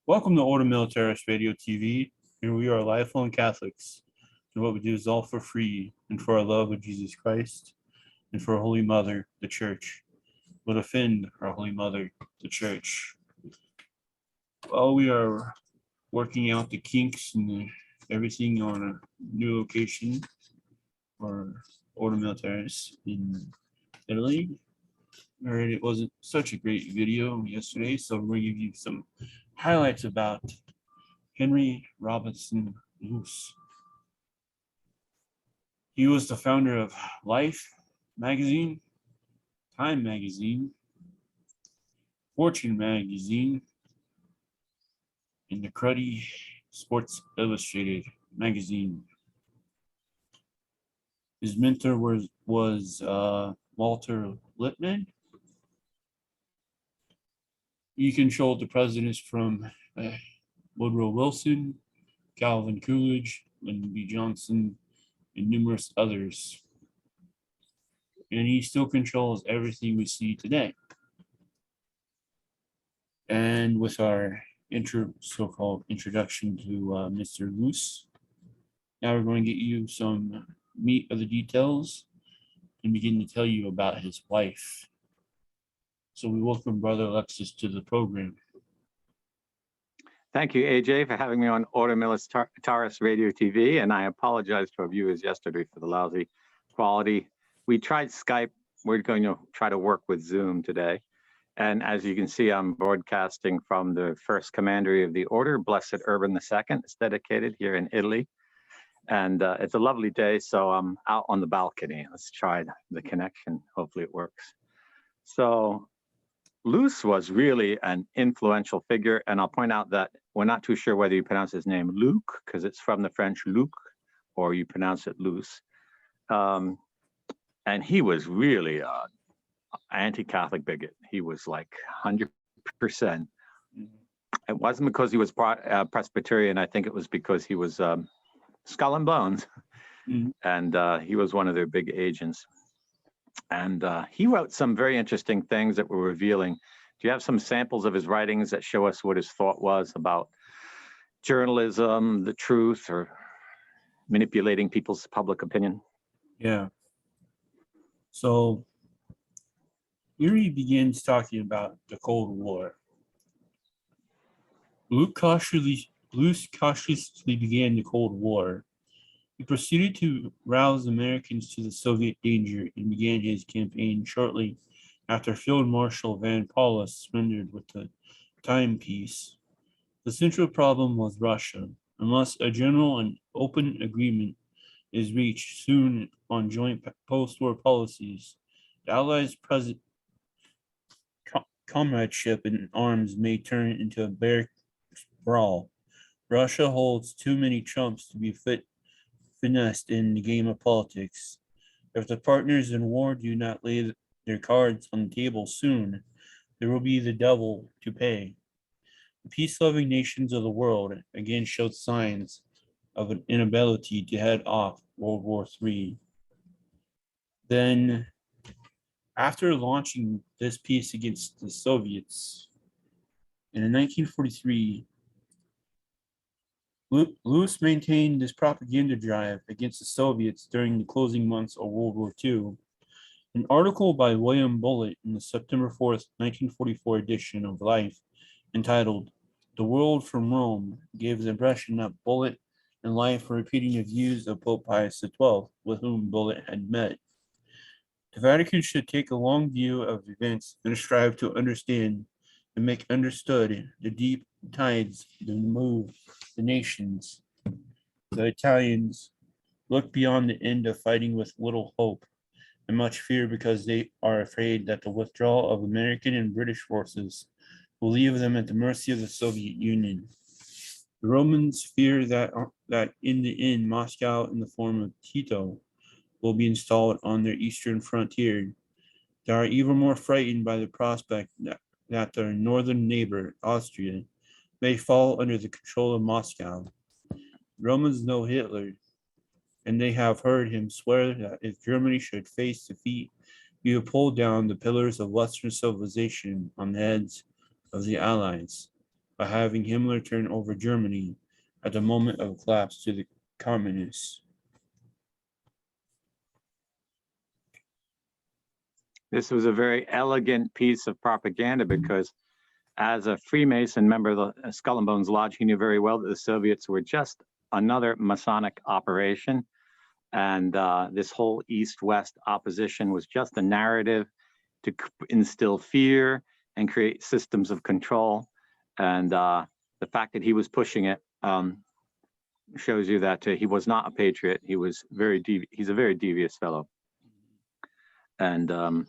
Welcome to Order Militaris Radio TV. Here we are lifelong Catholics, and what we do is all for free and for our love of Jesus Christ and for our Holy Mother, the Church. We'll defend our Holy Mother, the Church. While we are working out the kinks and everything on a new location for Order Militaris in Italy. I heard it wasn't such a great video yesterday, so we're going to give you some highlights about Henry Luce. He was the founder of Life magazine, Time magazine, Fortune magazine, and the cruddy Sports Illustrated magazine. His mentor was Walter Lippmann. He controlled the presidents from Woodrow Wilson, Calvin Coolidge, Lyndon B. Johnson, and numerous others. And he still controls everything we see today. And with our so-called introduction to Mr. Luce, now we're going to get you some meat of the details and begin to tell you about his wife. So we welcome Brother Alexis to the program. Thank you, AJ, for having me on Order Militaris Radio TV, and I apologize to our viewers yesterday for the lousy quality. We tried Skype. We're going to try to work with Zoom today. And as you can see, I'm broadcasting from the first commandery of the Order, Blessed Urban II. It's dedicated here in Italy. And it's a lovely day, so I'm out on the balcony. Let's try the connection. Hopefully it works. So Luce was really an influential figure, and I'll point out that we're not too sure whether you pronounce his name Luc, because it's from the French Luc, or you pronounce it Luce. And he was really an anti-Catholic bigot. He was like 100%. It wasn't because he was Presbyterian. I think it was because he was Skull and Bones, and he was one of their big agents. And he wrote some very interesting things that were revealing. Do you have some samples of his writings that show us what his thought was about journalism, the truth, or manipulating people's public opinion? Yeah. So here he begins talking about the Cold War. Luce cautiously began the Cold War. He proceeded to rouse Americans to the Soviet danger and began his campaign shortly after Field Marshal Von Paulus surrendered with the timepiece. The central problem was Russia. Unless a general and open agreement is reached soon on joint post-war policies, the Allies' present comradeship in arms may turn into a bare brawl. Russia holds too many trumps to be finessed in the game of politics. If the partners in war do not lay their cards on the table soon, there will be the devil to pay. The peace-loving nations of the world again showed signs of an inability to head off World War III. Then, after launching this peace against the Soviets, in 1943, Luce maintained this propaganda drive against the Soviets during the closing months of World War II. An article by William Bullitt in the September 4th, 1944 edition of Life, entitled "The World from Rome," gave the impression that Bullitt and Life were repeating the views of Pope Pius XII, with whom Bullitt had met. The Vatican should take a long view of events and strive to understand and make understood the deep tides that move the nations. The Italians look beyond the end of fighting with little hope and much fear because they are afraid that the withdrawal of American and British forces will leave them at the mercy of the Soviet Union. The Romans fear that in the end, Moscow in the form of Tito will be installed on their eastern frontier. They are even more frightened by the prospect that their northern neighbor, Austria, may fall under the control of Moscow. Romans know Hitler, and they have heard him swear that if Germany should face defeat, he will pull down the pillars of Western civilization on the heads of the Allies. by having Himmler turn over Germany at the moment of collapse to the communists. This was a very elegant piece of propaganda because as a Freemason member of the Skull and Bones Lodge, he knew very well that the Soviets were just another Masonic operation. And this whole East-West opposition was just a narrative to instill fear and create systems of control. And the fact that he was pushing it shows you that he was not a patriot. He was he's a very devious fellow. And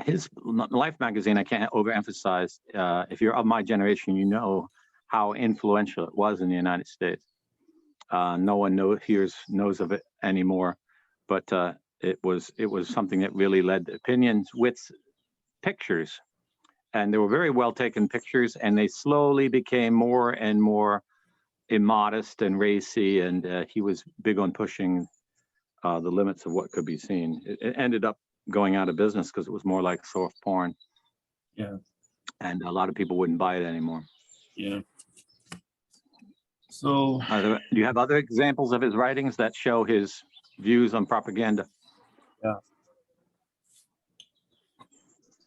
his Life magazine, I can't overemphasize, if you're of my generation, you know how influential it was in the United States. No one knows of it anymore, but it was something that really led to opinions with pictures. And they were very well taken pictures, and they slowly became more and more immodest and racy, and he was big on pushing the limits of what could be seen. It ended up going out of business because it was more like soft porn. Yeah. And a lot of people wouldn't buy it anymore. Yeah. So, do you have other examples of his writings that show his views on propaganda? yeah.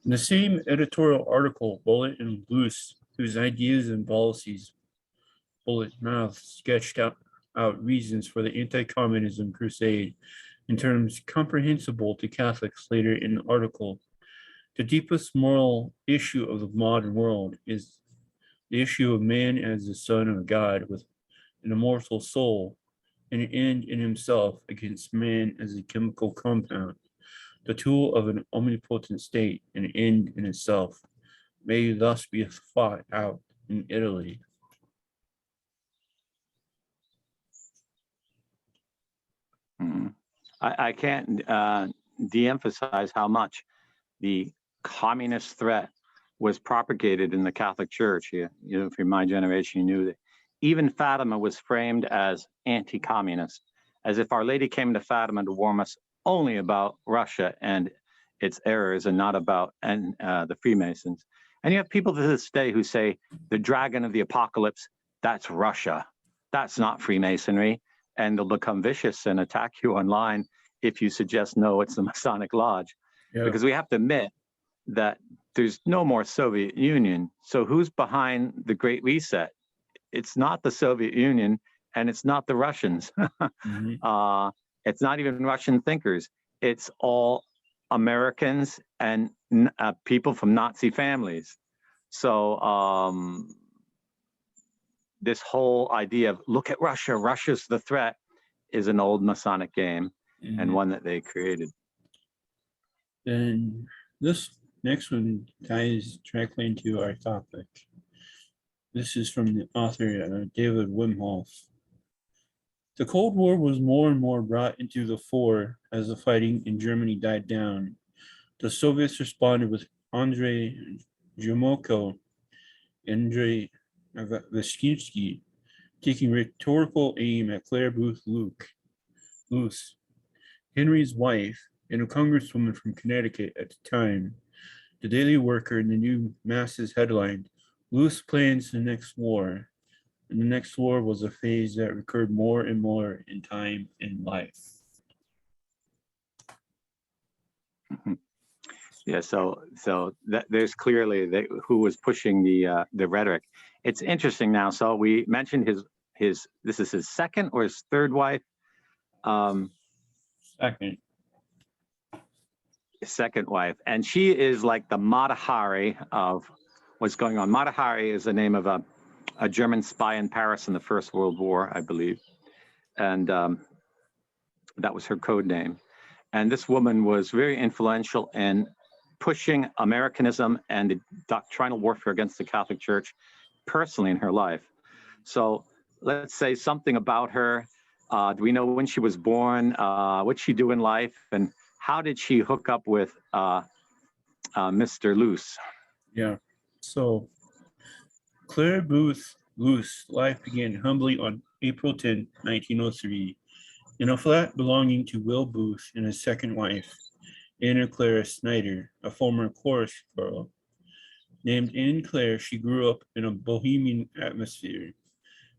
In the same editorial article, Bullitt and Luce, whose ideas and policies Bullitt Mouth sketched out reasons for the anti-communism crusade in terms comprehensible to Catholics later in the article. The deepest moral issue of the modern world is the issue of man as the son of God with an immortal soul, an end in himself against man as a chemical compound, the tool of an omnipotent state, an end in itself, may thus be fought out in Italy. I can't de-emphasize how much the communist threat was propagated in the Catholic Church. You know, from my generation, you knew that even Fatima was framed as anti-communist, as if Our Lady came to Fatima to warn us only about Russia and its errors and not about the Freemasons. And you have people to this day who say the dragon of the apocalypse, that's Russia. That's not Freemasonry. And they'll become vicious and attack you online if you suggest, no, it's the Masonic Lodge. Yeah. Because we have to admit that there's no more Soviet Union. So who's behind the Great Reset? It's not the Soviet Union, and it's not the Russians. Mm-hmm. It's not even Russian thinkers. It's all Americans and people from Nazi families. So this whole idea of look at Russia, Russia's the threat, is an old Masonic game, mm-hmm. and one that they created. And this next one ties directly into our topic. This is from the author David Wimhoff. The Cold War was more and more brought into the fore as the fighting in Germany died down. The Soviets responded with Andrei Gromyko, Andrei Vyshensky, taking rhetorical aim at Clare Booth Luce, Henry's wife, and a congresswoman from Connecticut at the time. The Daily Worker and the New Masses headlined, Luce plans the next war. And the next war was a phase that recurred more and more in time and life. Yeah, so that there's clearly who was pushing the rhetoric. It's interesting now. So we mentioned his this is his second or his third wife. Second wife, and she is like the Mata Hari of what's going on. Mata Hari is the name of a German spy in Paris in the First World War, I believe, and that was her code name. And this woman was very influential in pushing Americanism and the doctrinal warfare against the Catholic Church personally in her life. So let's say something about her. Do we know when she was born? What'd she do in life? And how did she hook up with Mr. Luce? Yeah, so Clare Booth Luce life began humbly on April 10, 1903, in a flat belonging to Will Booth and his second wife, Anna Clara Snyder, a former chorus girl. Named Anne Clare, she grew up in a bohemian atmosphere.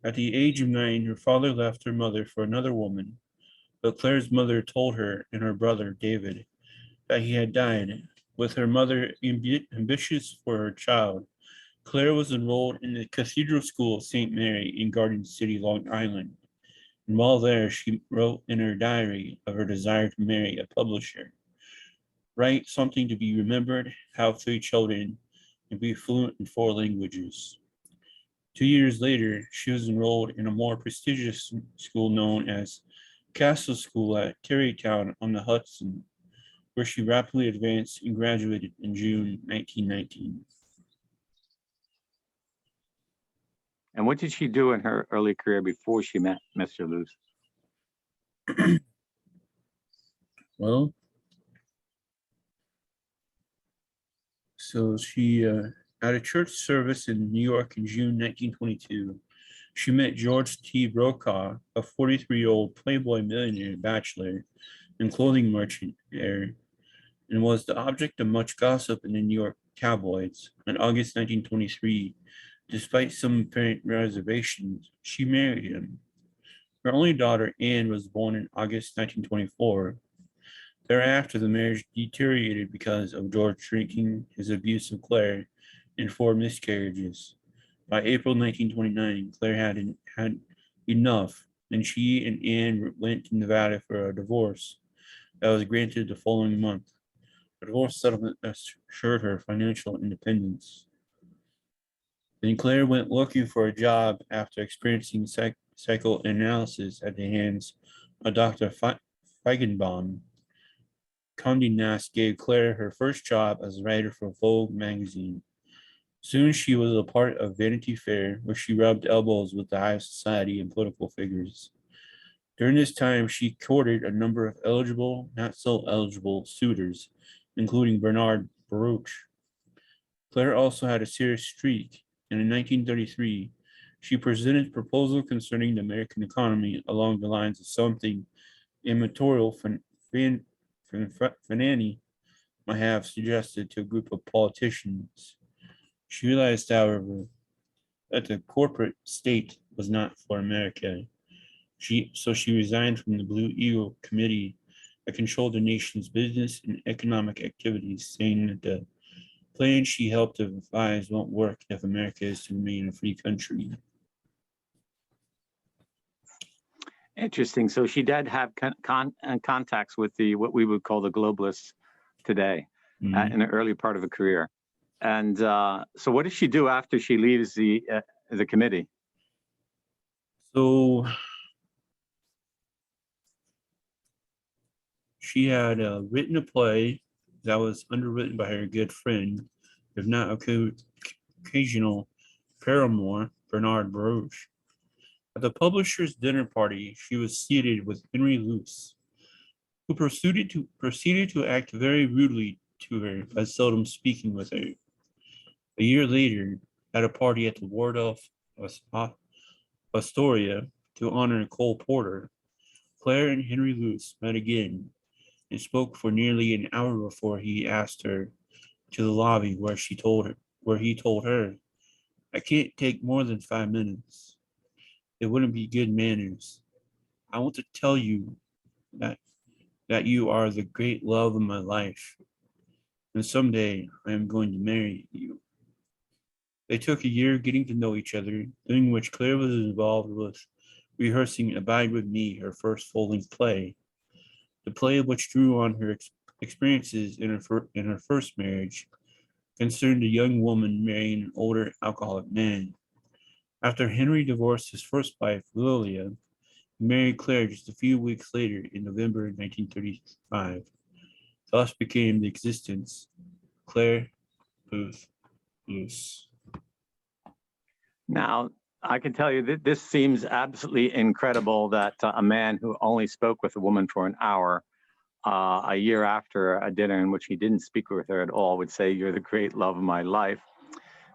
At the age of 9, her father left her mother for another woman, but Claire's mother told her and her brother, David, that he had died. With her mother ambitious for her child, Claire was enrolled in the Cathedral School of St. Mary in Garden City, Long Island. And while there, she wrote in her diary of her desire to marry a publisher. Write something to be remembered, have 3 children, and be fluent in 4 languages. 2 years later, she was enrolled in a more prestigious school known as Castle School at Tarrytown on the Hudson, where she rapidly advanced and graduated in June 1919. And what did she do in her early career before she met Mr. Luce? Well, so she, at a church service in New York in June 1922, she met George T. Brokaw, a 43-year-old Playboy millionaire bachelor and clothing merchant heir, and was the object of much gossip in the New York tabloids. In August 1923, despite some apparent reservations, she married him. Her only daughter, Anne, was born in August 1924. Thereafter, the marriage deteriorated because of George drinking, his abuse of Claire, and 4 miscarriages. By April 1929, Claire had enough, and she and Anne went to Nevada for a divorce that was granted the following month. The divorce settlement assured her financial independence. Then Claire went looking for a job after experiencing psychoanalysis at the hands of Dr. Feigenbaum. Condé Nast gave Claire her first job as a writer for Vogue magazine. Soon she was a part of Vanity Fair, where she rubbed elbows with the high society and political figures. During this time, she courted a number of eligible, not so eligible suitors, including Bernard Baruch. Claire also had a serious streak, and in 1933, she presented a proposal concerning the American economy along the lines of something immaterial Fanny might have suggested to a group of politicians. She realized, however, that the corporate state was not for America. So she resigned from the Blue Eagle Committee that controlled the nation's business and economic activities, saying that the plan she helped to devise won't work if America is to remain a free country. Interesting. So she did have contacts with what we would call the globalists today in the early part of her career. And so what does she do after she leaves the committee? So she had written a play that was underwritten by her good friend, if not occasional paramour, Bernard Baruch. At the publisher's dinner party, she was seated with Henry Luce, who proceeded to act very rudely to her by seldom speaking with her. A year later, at a party at the Waldorf Astoria to honor Cole Porter, Claire and Henry Luce met again and spoke for nearly an hour before he asked her to the lobby where he told her, "I can't take more than 5 minutes. It wouldn't be good manners. I want to tell you that you are the great love of my life, and someday I am going to marry you." They took a year getting to know each other, during which Claire was involved with rehearsing Abide With Me, her first full-length play. The play, which drew on her experiences in her first marriage, concerned a young woman marrying an older alcoholic man. After Henry divorced his first wife, Lilia, he married Claire just a few weeks later in November 1935. Thus became the existence Clare Booth Luce. Now, I can tell you that this seems absolutely incredible that a man who only spoke with a woman for an hour, a year after a dinner in which he didn't speak with her at all, would say, "You're the great love of my life."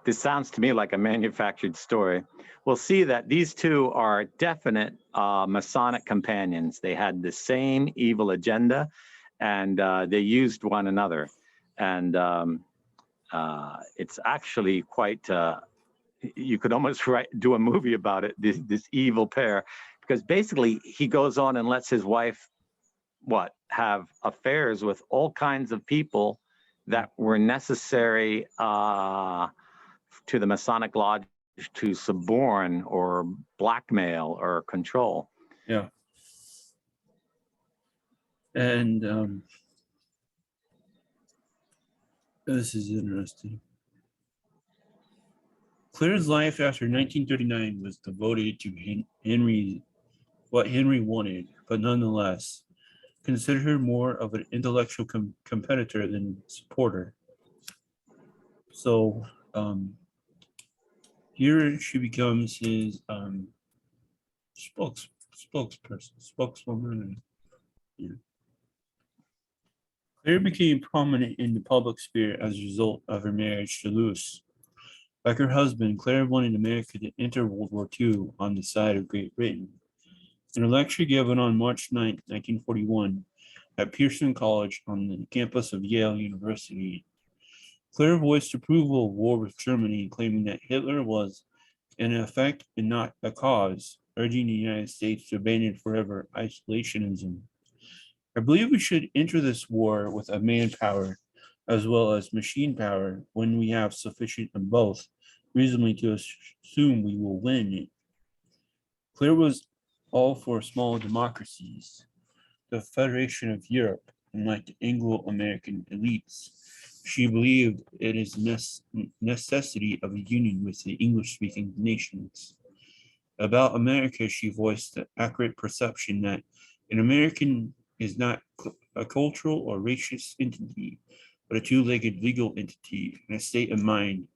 This sounds to me like a manufactured story. We'll see that these two are definite Masonic companions. They had the same evil agenda, and they used one another. And It's actually quite, you could almost do a movie about it, this evil pair, because basically he goes on and lets his wife, have affairs with all kinds of people that were necessary to the Masonic Lodge to suborn or blackmail or control. Yeah. And this is interesting. Clare's life after 1939 was devoted to what Henry wanted, but nonetheless considered her more of an intellectual competitor than supporter. So here she becomes his spokeswoman. Yeah. Clare became prominent in the public sphere as a result of her marriage to Luce. Like her husband, Clare wanted America to enter World War II on the side of Great Britain. In a lecture given on March 9, 1941, at Pearson College on the campus of Yale University, Clare voiced approval of war with Germany, claiming that Hitler was an effect and not a cause, urging the United States to abandon forever isolationism. I believe we should enter this war with a manpower as well as machine power when we have sufficient of both, reasonably to assume we will win. Clare was all for small democracies, the Federation of Europe, unlike the Anglo-American elites. She believed it is necessity of a union with the English-speaking nations. About America, she voiced the accurate perception that an American is not a cultural or racist entity, but a two-legged legal entity and a state of mind,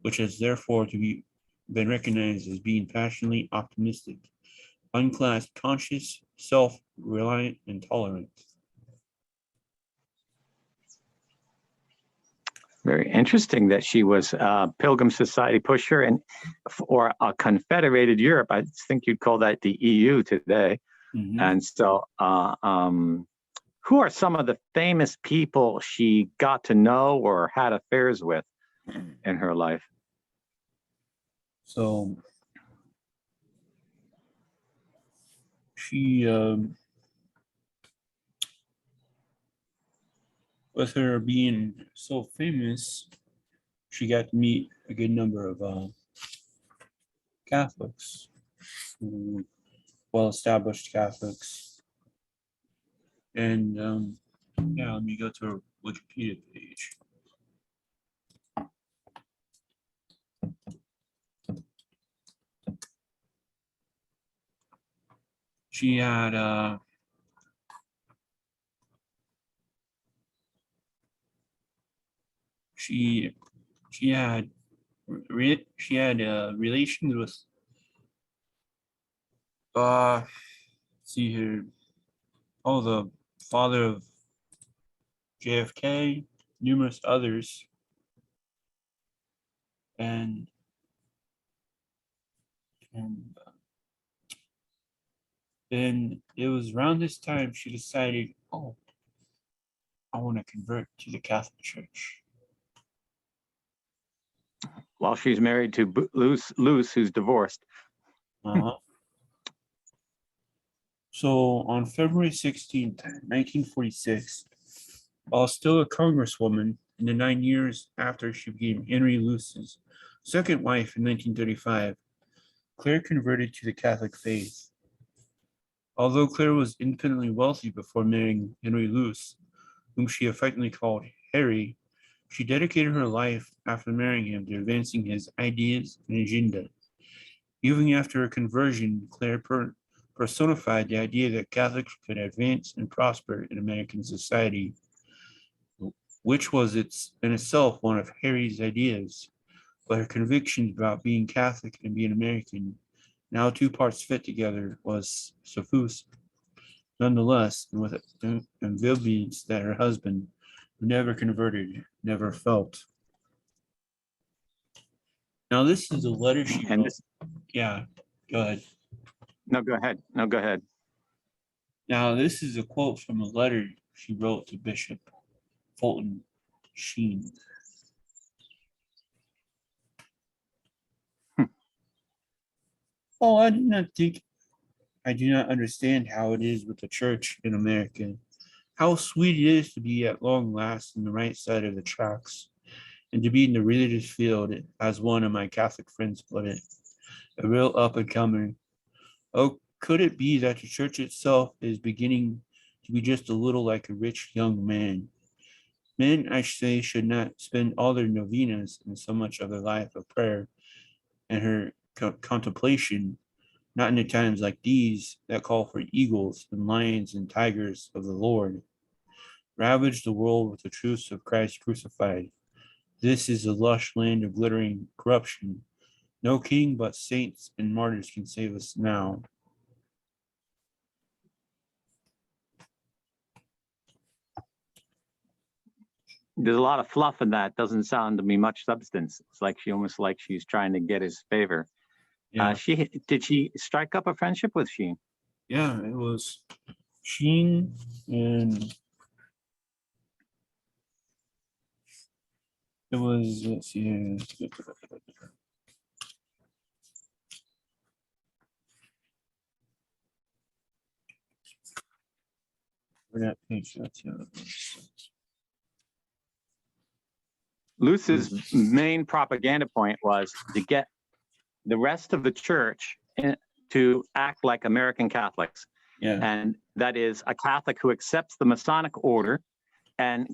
which has therefore to be been recognized as being passionately optimistic, unclassed, conscious, self-reliant, and tolerant. Very interesting that she was a Pilgrim Society pusher and or a confederated Europe. I think you'd call that the EU today. Mhm. And so, who are some of the famous people she got to know or had affairs with in her life? So she, with her being so famous, she got to meet a good number of Catholics, well-established Catholics. And yeah, let me go to her Wikipedia page. She had she had relations with see here, oh, the father of JFK, numerous others, and then it was around this time she decided, oh, I want to convert to the Catholic Church. While she's married to Luce, who's divorced. Uh-huh. So on February 16th, 1946, while still a congresswoman in the 9 years after she became Henry Luce's second wife in 1935, Clare converted to the Catholic faith. Although Clare was independently wealthy before marrying Henry Luce, whom she affectionately called Harry, she dedicated her life after marrying him to advancing his ideas and agenda. Even after her conversion, Clare personified the idea that Catholics could advance and prosper in American society, which was in itself one of Harry's ideas. But her convictions about being Catholic and being American, now two parts fit together, was suffused. Nonetheless, and with ambivalence that her husband, who never converted, never felt. Now, this is a letter she wrote. Yeah, go ahead. No, go ahead. No, go ahead. Now, this is a quote from a letter she wrote to Bishop Fulton Sheen. Oh, I do not understand how it is with the church in America. How sweet it is to be at long last on the right side of the tracks and to be in the religious field, as one of my Catholic friends put it, a real up and comer. Oh, could it be that the church itself is beginning to be just a little like a rich young man? Men, I say, should not spend all their novenas and so much of their life of prayer and her contemplation, not in the times like these that call for eagles and lions and tigers of the Lord. Ravage the world with the truths of Christ crucified. This is a lush land of glittering corruption. No king but saints and martyrs can save us now. There's a lot of fluff in that. Doesn't sound to me much substance. It's like she's trying to get his favor. Yeah, Did she strike up a friendship with Sheen? yeah, it was Sheen and it was, let's see, where that page, that's Luce's main propaganda point was to get the rest of the church to act like American Catholics. yeah, And that is a Catholic who accepts the Masonic order and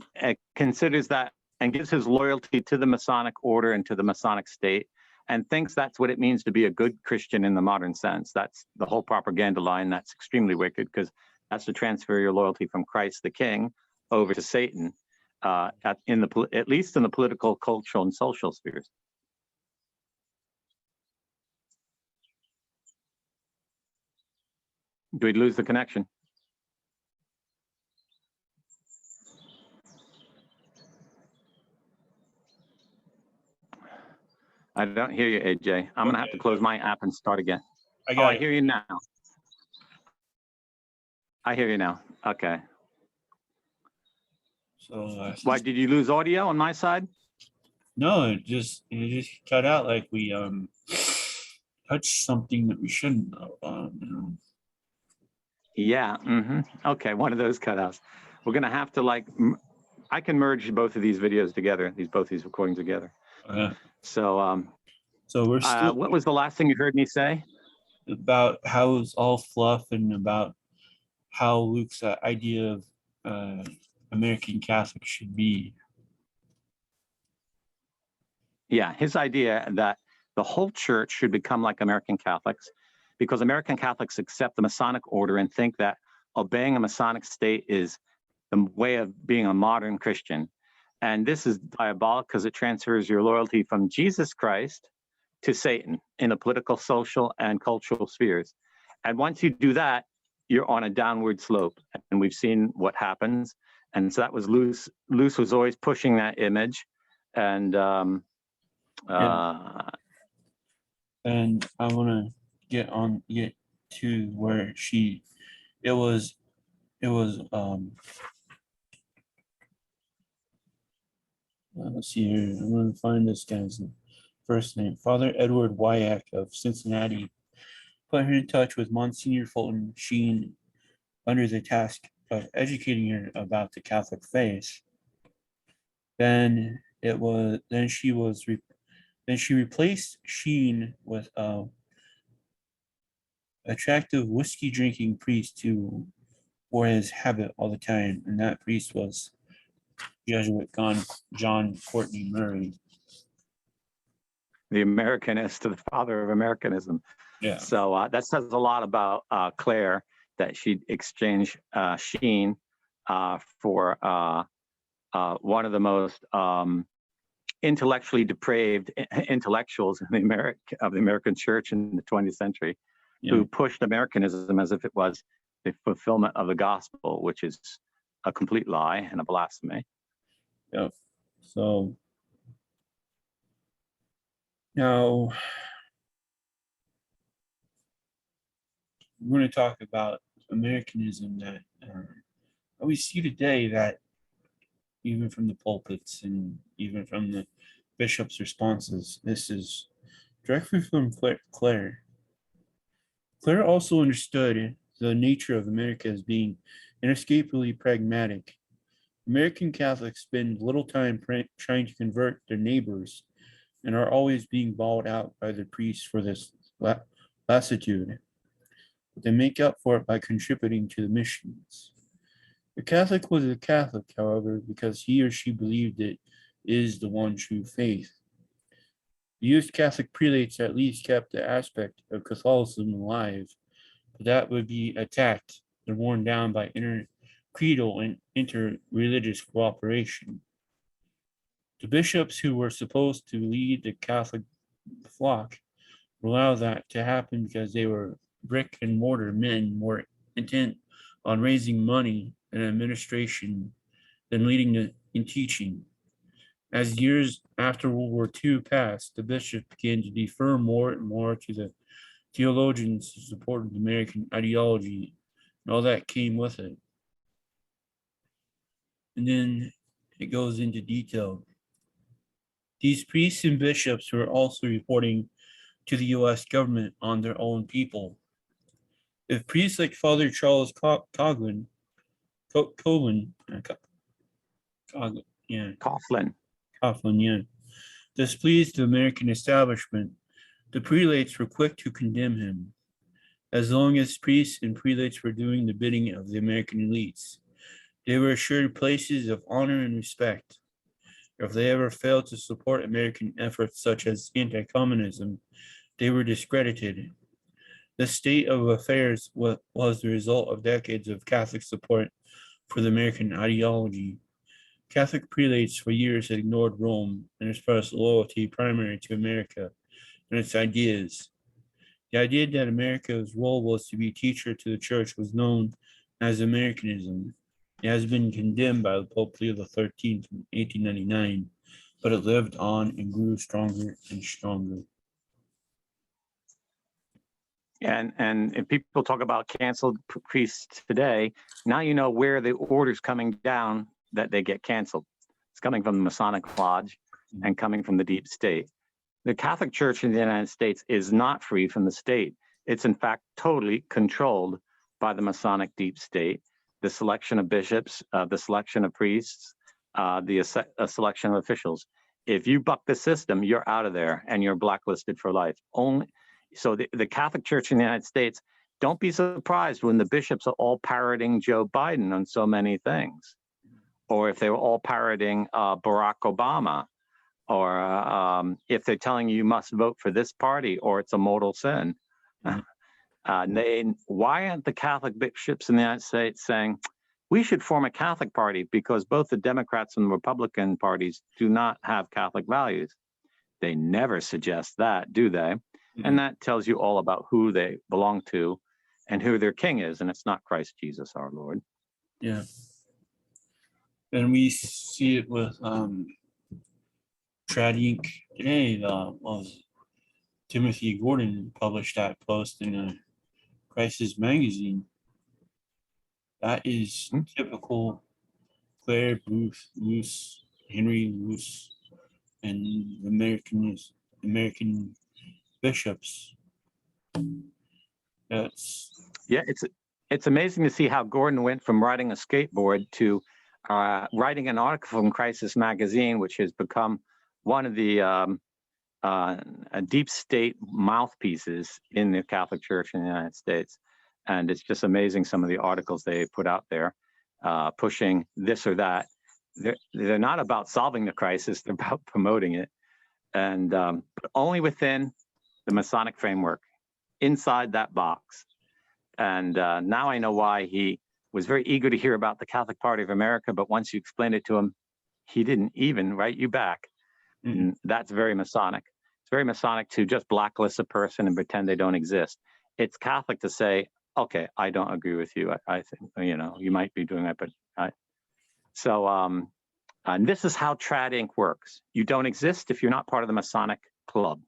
considers that and gives his loyalty to the Masonic order and to the Masonic state and thinks that's what it means to be a good Christian in the modern sense. That's the whole propaganda line. That's extremely wicked because that's to transfer your loyalty from Christ the King over to Satan, at least in the political, cultural, and social spheres. Do we lose the connection? I don't hear you, AJ. I'm gonna have to close my app and start again. I hear you now. I hear you now. Okay. So why did you lose audio on my side? No, it just cut out like we touched something that we shouldn't have. Yeah. Okay, one of those cutouts. We're gonna have to I can merge both of these videos together, both these recordings together. So so we're still. What was the last thing you heard me say? About how it's all fluff and about how Luke's idea of American Catholic should be. Yeah, his idea that the whole church should become like American Catholics because American Catholics accept the Masonic order and think that obeying a Masonic state is the way of being a modern Christian. And this is diabolical because it transfers your loyalty from Jesus Christ to Satan in the political, social, and cultural spheres. And once you do that, you're on a downward slope. And we've seen what happens. And so that was Luce. Luce was always pushing that image. And and I want to get to where it was let's see here. I'm going to find this guy's first name. Father Edward Wyack of Cincinnati put her in touch with Monsignor Fulton Sheen under the task of educating her about the Catholic faith. Then she replaced Sheen with attractive whiskey drinking priest who wore his habit all the time, and that priest was Jesuit John Courtney Murray. The Americanist to the father of Americanism. Yeah. So that says a lot about Clare, that she exchanged Sheen for one of the most intellectually depraved intellectuals in the American church in the 20th century, who pushed Americanism as if it was the fulfillment of the gospel, which is a complete lie and a blasphemy. Yep. So now we're going to talk about Americanism that we see today, that even from the pulpits and even from the bishop's responses, this is directly from Clare. Clare also understood the nature of America as being inescapably pragmatic. American Catholics spend little time trying to convert their neighbors and are always being bawled out by the priests for this lassitude, but they make up for it by contributing to the missions. The Catholic was a Catholic, however, because he or she believed it is the one true faith. The used Catholic prelates at least kept the aspect of Catholicism alive, but that would be attacked and worn down by intercreedal and interreligious cooperation. The bishops who were supposed to lead the Catholic flock allowed that to happen because they were brick and mortar men more intent on raising money and administration than leading in teaching. As years after World War II passed, the bishops began to defer more and more to the theologians who supported American ideology and all that came with it. And then it goes into detail. These priests and bishops were also reporting to the US government on their own people. If priests like Father Charles Coughlin, displeased the American establishment, the prelates were quick to condemn him. As long as priests and prelates were doing the bidding of the American elites, they were assured places of honor and respect. If they ever failed to support American efforts such as anti-communism, they were discredited. This state of affairs was the result of decades of Catholic support for the American ideology. Catholic prelates for years had ignored Rome and expressed loyalty primarily to America and its ideas. The idea that America's role was to be a teacher to the church was known as Americanism. It has been condemned by Pope Leo XIII in 1899, but it lived on and grew stronger and stronger. And if people talk about canceled priests today, now you know where the order's coming down that they get canceled. It's coming from the Masonic Lodge and coming from the deep state. The Catholic Church in the United States is not free from the state. It's in fact totally controlled by the Masonic deep state. The selection of bishops, the selection of priests, the selection of officials. If you buck the system, you're out of there and you're blacklisted for life. So the Catholic Church in the United States, don't be surprised when the bishops are all parroting Joe Biden on so many things, or if they were all parroting Barack Obama, or if they're telling you must vote for this party or it's a mortal sin. Why aren't the Catholic bishops in the United States saying, we should form a Catholic party because both the Democrats and the Republican parties do not have Catholic values? They never suggest that, do they? And that tells you all about who they belong to and who their king is, and it's not Christ Jesus our Lord. Yeah. And we see it with Trad Inc. today. Timothy Gordon published that post in Crisis Magazine. That is typical Clare Booth Luce, Henry Luce, and American bishops. It's amazing to see how Gordon went from riding a skateboard to writing an article from Crisis Magazine, which has become one of the deep state mouthpieces in the Catholic Church in the United States. And it's just amazing some of the articles they put out there, pushing this or that. They're not about solving the crisis, they're about promoting it. And but only within the Masonic framework, inside that box. And now I know why he was very eager to hear about the Catholic Party of America, but once you explained it to him, he didn't even write you back. And that's very Masonic. It's very Masonic to just blacklist a person and pretend they don't exist. It's Catholic to say, okay, I don't agree with you. I think, you might be doing that, but and this is how Trad Inc. works. You don't exist if you're not part of the Masonic club.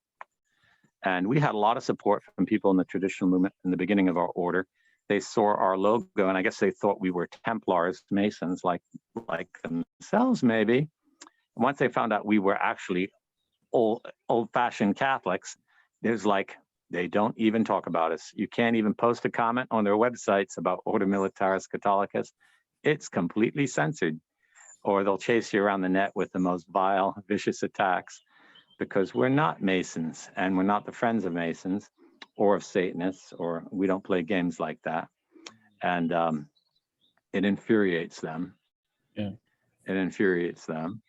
And we had a lot of support from people in the traditional movement in the beginning of our order. They saw our logo, and I guess they thought we were Templars, Masons, like themselves, maybe. And once they found out we were actually old-fashioned Catholics, there's like They don't even talk about us. You can't even post a comment on their websites about Order Militaris Catholicus. It's completely censored, or they'll chase you around the net with the most vile, vicious attacks, because we're not Masons, and we're not the friends of Masons or of Satanists, or we don't play games like that. And it infuriates them. Yeah. It infuriates them.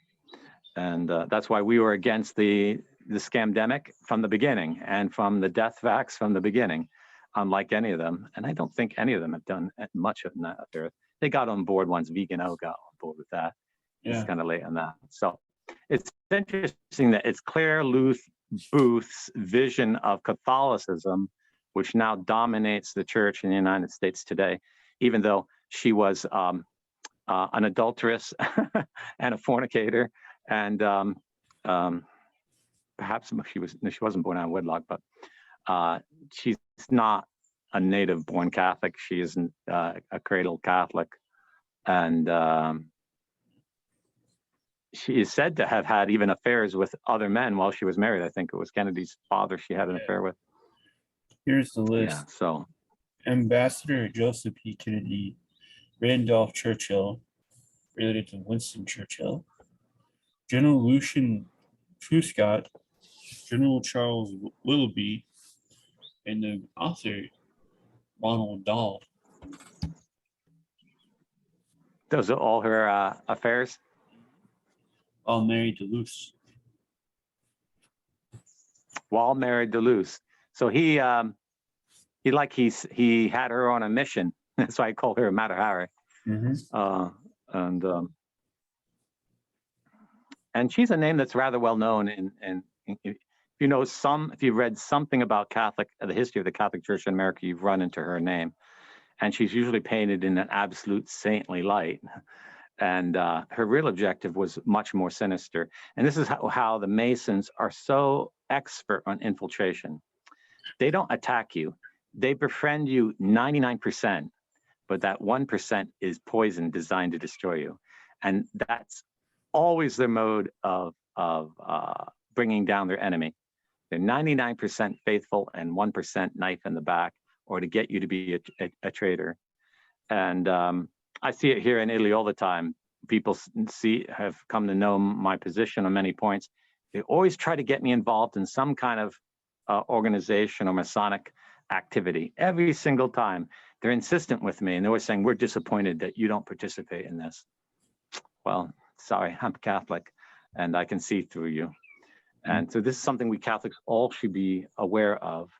And that's why we were against the scamdemic from the beginning, and from the death vax from the beginning, unlike any of them. And I don't think any of them have done much of that. They got on board once Vegan O got on board with that. Yeah. It's kind of late on that. So it's interesting that it's Clare Booth's vision of Catholicism, which now dominates the church in the United States today, even though she was an adulteress and a fornicator, and perhaps she wasn't born out of wedlock, but she's not a native born Catholic. She isn't a cradle Catholic, and she is said to have had even affairs with other men while she was married. I think it was Kennedy's father she had an affair with. Here's the list. Yeah, so Ambassador Joseph P. Kennedy, Randolph Churchill, related to Winston Churchill, General Lucian Truscott, General Charles Willoughby, and the author Ronald Dahl. those are all her affairs. All married to Luce. While married to Luce. So he had her on a mission. That's why I call her Mata Hari. And she's a name that's rather well known. And if you've read something about the history of the Catholic Church in America, you've run into her name. And she's usually painted in an absolute saintly light. And her real objective was much more sinister. And this is how the Masons are so expert on infiltration. They don't attack you. They befriend you 99%, but that 1% is poison designed to destroy you. And that's always their mode of bringing down their enemy. They're 99% faithful and 1% knife in the back, or to get you to be a traitor. And I see it here in Italy all the time. People have come to know my position on many points. They always try to get me involved in some kind of organization or Masonic activity. Every single time, they're insistent with me, and they're always saying, "We're disappointed that you don't participate in this." Well, sorry, I'm Catholic, and I can see through you. And so this is something we Catholics all should be aware of.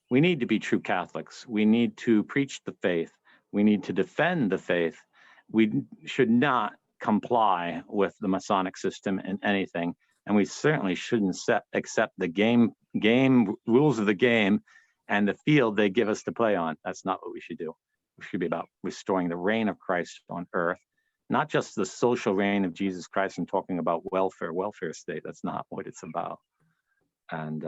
We need to be true Catholics. We need to preach the faith. We need to defend the faith. We should not comply with the Masonic system in anything. And we certainly shouldn't accept the game rules of the game and the field they give us to play on. That's not what we should do. We should be about restoring the reign of Christ on earth, not just the social reign of Jesus Christ and talking about welfare state. That's not what it's about. And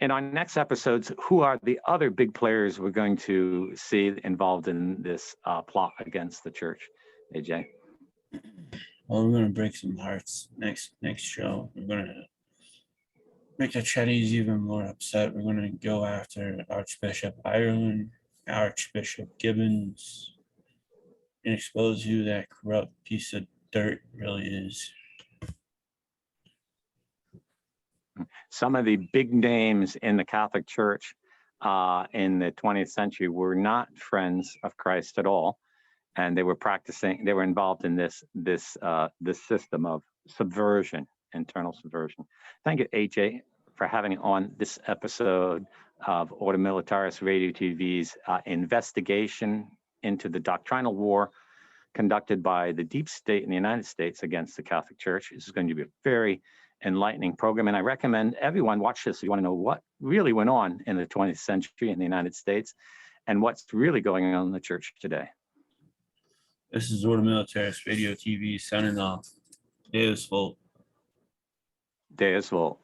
in our next episodes, who are the other big players we're going to see involved in this plot against the church, AJ? Well, we're going to break some hearts next show. We're going to make the Chinese even more upset. We're going to go after Archbishop Ireland, Archbishop Gibbons, and expose who that corrupt piece of dirt really is. Some of the big names in the Catholic Church in the 20th century were not friends of Christ at all, and they were involved in this system of subversion, internal subversion. Thank you, AJ, for having on this episode of Order Militaris Radio TV's investigation into the doctrinal war conducted by the deep state in the United States against the Catholic Church. This is going to be a very enlightening program, and I recommend everyone watch this if you want to know what really went on in the 20th century in the United States and what's really going on in the church today. This is Order Militaris Radio TV signing off. Deus Volt. Deus Volt.